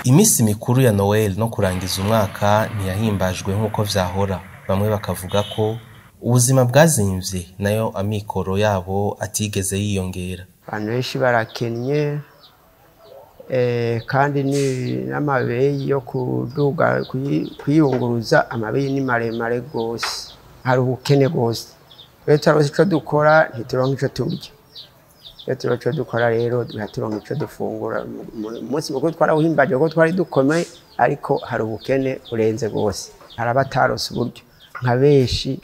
Imisi mikuru ya Noel no kurangiza umwaka ntiyahimbajwe nk'uko vyahora. Bamwe bakavuga ko ubuzima bwazimvye nayo amikoro yabo atigeze yiyongera. Abantu benshi barakenye kandi n'amabeyi yo kuduga kwiyunguruza amabeyi ni maremare gose. Hari ubukene gose. Rero ico dukora ntituronka ico turya. Rero ico dukora rero turonka ico dufungura. Umunsi mukuru twarawuhimbaje ko twari dukomeye ariko hari ubukene burenze gose. Hari abatarose uburyo nka benshi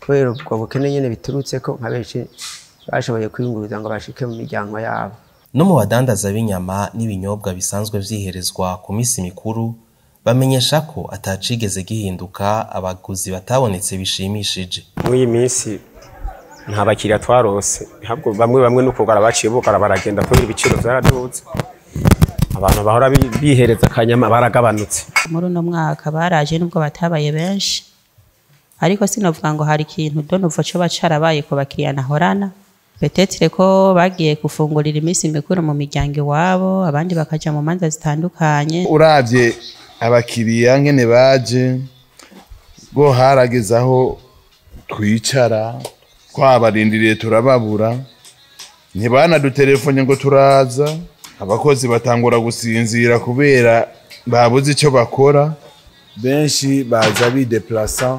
kubera ubwo bukene nyene biturutse ko nka benshi bashoboye kwiyunguruza ngo bashike mu miryango yabo. No mu badandaza b'inyama n'ibinyobwa bisanzwe vyiherezwa ku misi mikuru bamenyesha ko atacigeze gihinduka abaguzi batabonetse bishimishije. Muri iyi minsi nta bakiriya twarose, ntabwo bamwe n'ukugara baciye bukara baragenda kubera ibiciro vyaraduze. Abantu bahora bihereza akanyama baragabanutse. Muri uno mwaka baraje nubwo batabaye benshi, ariko sinovuga ngo hari ikintu donovo cyo bacarabaye ko bakiriya nahorana. Petetre ko bagiye gufungurira imisi mikuru mu miryango iwabo, abandi bakaja mu manza zitandukanye. Uravye abakiriya ngene baje go haragezaho twicara twabarindiriye turababura, ntibana dutelefone ngo turaza, abakozi batangura gusinzira kubera babuze ico bakora. Benshi baza bideplaça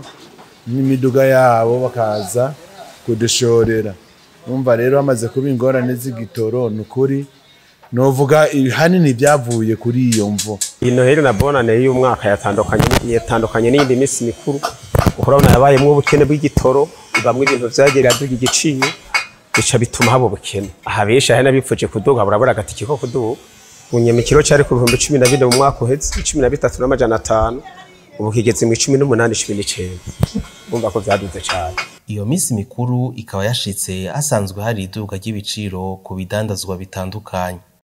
n'imiduga yabo bakaza kudushorera. Umva rero amaze kuba ingorane z'igitoro nukuri novuga hanini byavuye kuri iyo mvo. Iyi Noheli na Bonane y'umwaka yatandukanye n'indi misi mikuru. Urabona yabayemwo ubukene bw'igitoro, bamwe ibintu vyagerera duga igiciye bica bituma habo ubukene. Aha benshi hari nabipfuje kuduga burabura agatiki ko kuduga. Unyemikiro cyari ku 1014 mu mwaka uheze 13,500 ubu kigeze mu 18,19. Umva ko vyaduze cyane. Iyo misi mikuru ikaba yashitse asanzwe hari iduka ry'ibiciro ku bidandazwa bitandukanye.